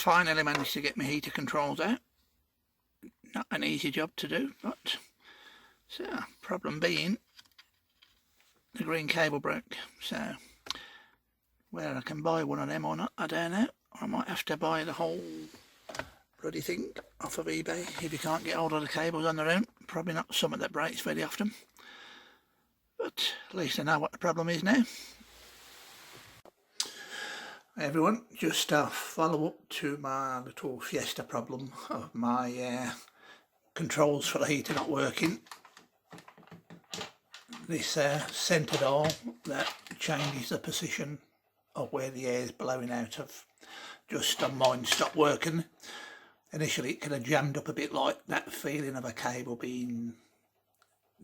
finally managed to get my heater controls out. Not an easy job to do, but so problem being the green cable broke. So whether I can buy one of them or not, I don't know. I might have to buy the whole bloody thing off of eBay if you can't get hold of the cables on their own. Probably not something that breaks very often, but at least I know what the problem is now. Hey everyone, just a follow up to my little Fiesta problem of my controls for the heater not working. This centre dial that changes the position of where the air is blowing out of, just on mine stopped working. Initially it kind of jammed up a bit, like that feeling of a cable being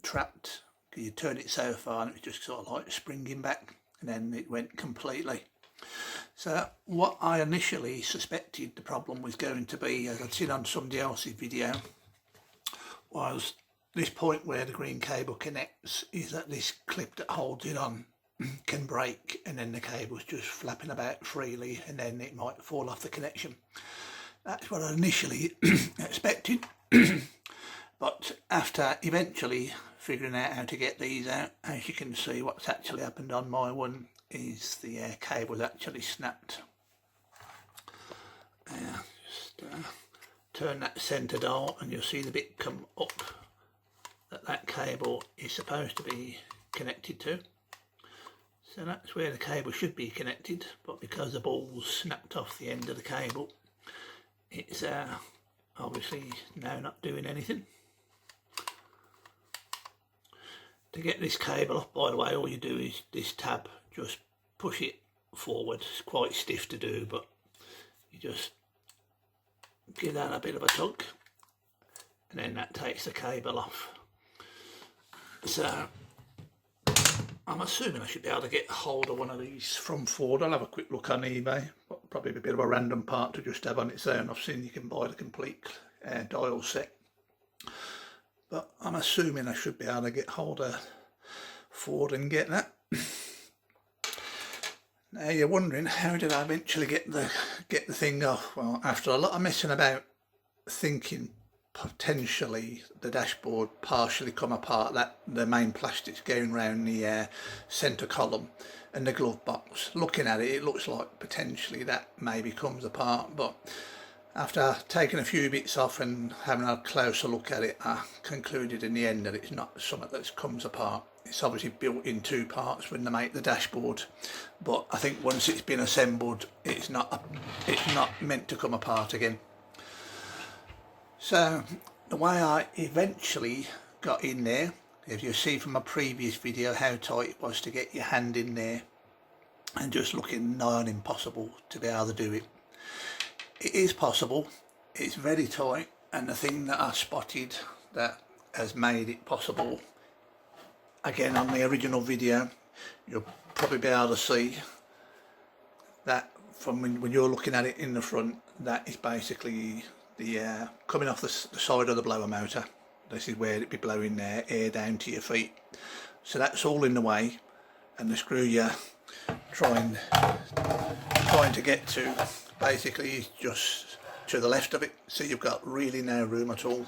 trapped. You turn it so far and it was just sort of like springing back, and then it went completely. So what I initially suspected the problem was going to be, as I'd seen on somebody else's video, was this point where the green cable connects is that this clip that holds it on can break, and then the cable's just flapping about freely and then it might fall off the connection. That's what I initially expected. But after eventually figuring out how to get these out, as you can see, what's actually happened on my one is the cable's actually snapped. Just turn that centre dial and you'll see the bit come up that cable is supposed to be connected to. So that's where the cable should be connected, but because the ball's snapped off the end of the cable, it's obviously now not doing anything. To get this cable off, by the way, all you do is this tab, just push it forward. It's quite stiff to do, but you just give that a bit of a tug and then that takes the cable off. So I'm assuming I should be able to get hold of one of these from Ford. I'll have a quick look on eBay, but probably a bit of a random part to just have on its own. I've seen you can buy the complete dial set, but I'm assuming I should be able to get hold of Ford and get that. Now you're wondering, how did I eventually get the thing off? Well, after a lot of messing about, thinking potentially the dashboard partially come apart, that the main plastic's going round the centre column and the glove box. Looking at it, it looks like potentially that maybe comes apart, but after taking a few bits off and having a closer look at it, I concluded in the end that it's not something that comes apart. It's obviously built in two parts when they make the dashboard, but I think once it's been assembled, it's not meant to come apart again. So the way I eventually got in there, if you see from my previous video how tight it was to get your hand in there, and just looking nigh on impossible to be able to do it. It is possible, it's very tight, and the thing that I spotted that has made it possible, again on the original video, you'll probably be able to see that from when you're looking at it in the front, that is basically the coming off the side of the blower motor. This is where it'd be blowing air down to your feet. So that's all in the way, and the screw you're trying to get to basically is just to the left of it, so you've got really no room at all.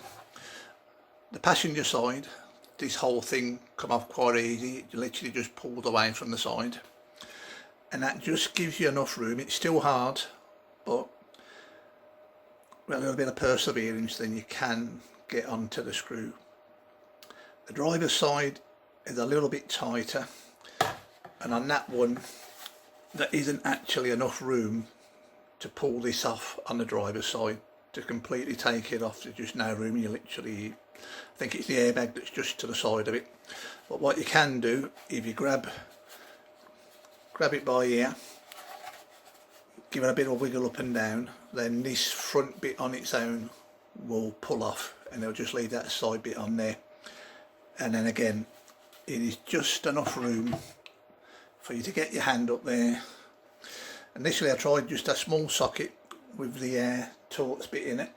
The passenger side, this whole thing come off quite easy. It literally just pulled away from the side, and that just gives you enough room. It's still hard, but with a little bit of perseverance then you can get onto the screw. The driver's side is a little bit tighter, and on that one there isn't actually enough room to pull this off on the driver's side. To completely take it off, there's just no room. You literally, I think it's the airbag that's just to the side of it. But what you can do, if you grab it by here, give it a bit of a wiggle up and down, then this front bit on its own will pull off, and it'll just leave that side bit on there. And then again, it is just enough room for you to get your hand up there. Initially I tried just a small socket with the Torx bit in it,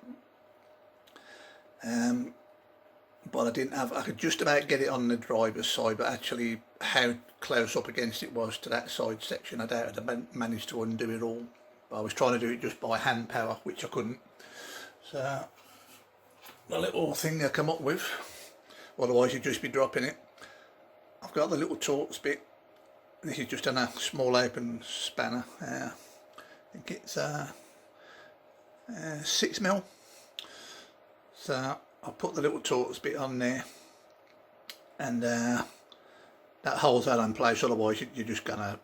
but I could just about get it on the driver's side, but actually how close up against it was to that side section, I doubt I'd have managed to undo it all. but I was trying to do it just by hand power, which I couldn't. So the little thing I come up with, otherwise you'd just be dropping it. I've got the little Torx bit. This is just on a small open spanner. I think it's 6mm. So I'll put the little Torx bit on there, and that holds that in place. Otherwise you're just gonna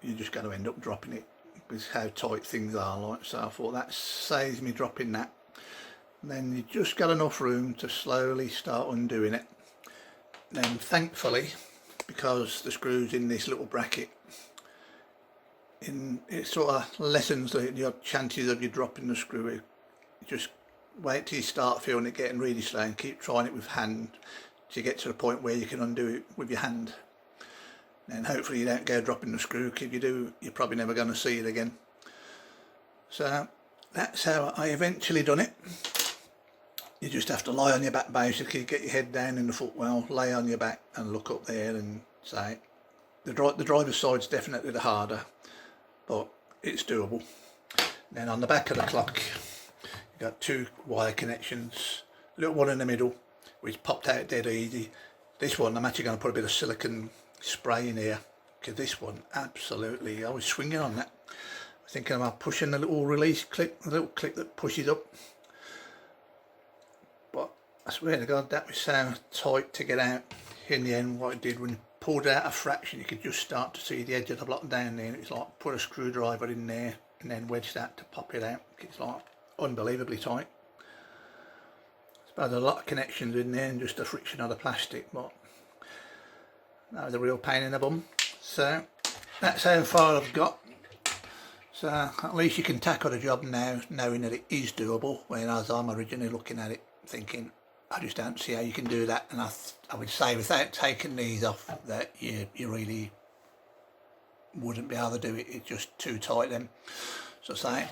end up dropping it with how tight things are like. So I thought that saves me dropping that. And then you just got enough room to slowly start undoing it. Then thankfully, because the screw's in this little bracket, it sort of lessens your chances of you dropping the screw. Just wait till you start feeling it getting really slow and keep trying it with hand till you get to the point where you can undo it with your hand. And hopefully you don't go dropping the screw, because if you do, you're probably never going to see it again. So that's how I eventually done it. You just have to lie on your back basically, get your head down in the footwell, lay on your back and look up there and say, the driver's side's definitely the harder, but it's doable. Then on the back of the clock, you've got 2 wire connections, a little one in the middle, which popped out dead easy. This one, I'm actually going to put a bit of silicone spray in here, because this one, absolutely, I was swinging on that. I was thinking about pushing the little release clip, the little clip that pushes up. But I swear to God, that was so tight to get out. In the end, what it did, when you pulled out a fraction, you could just start to see the edge of the block down there. And it's like put a screwdriver in there and then wedge that to pop it out. It's like unbelievably tight. It's about a lot of connections in there and just the friction of the plastic, but that was a real pain in the bum. So that's how far I've got. So at least you can tackle the job now, knowing that it is doable, whereas I'm originally looking at it thinking, I just don't see how you can do that. And I would say without taking these off, that you really wouldn't be able to do it. It's just too tight then. So say,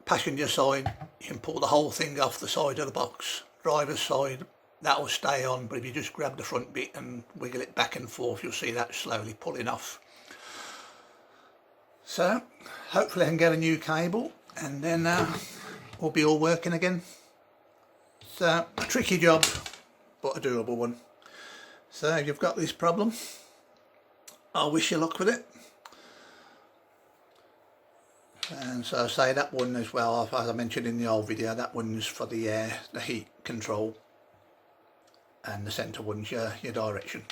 passenger side, you can pull the whole thing off the side of the box. Driver's side, that will stay on, but if you just grab the front bit and wiggle it back and forth, you'll see that slowly pulling off. So hopefully I can get a new cable, and then we'll be all working again. So a tricky job, but a doable one. So if you've got this problem, I wish you luck with it. And so I say that one as well, as I mentioned in the old video, that one's for the heat control, and the centre one's your direction.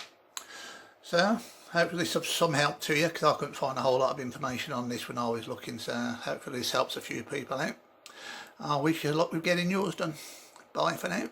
So hopefully this is some help to you, because I couldn't find a whole lot of information on this when I was looking. So hopefully this helps a few people out. I wish you luck with getting yours done. Bye for now.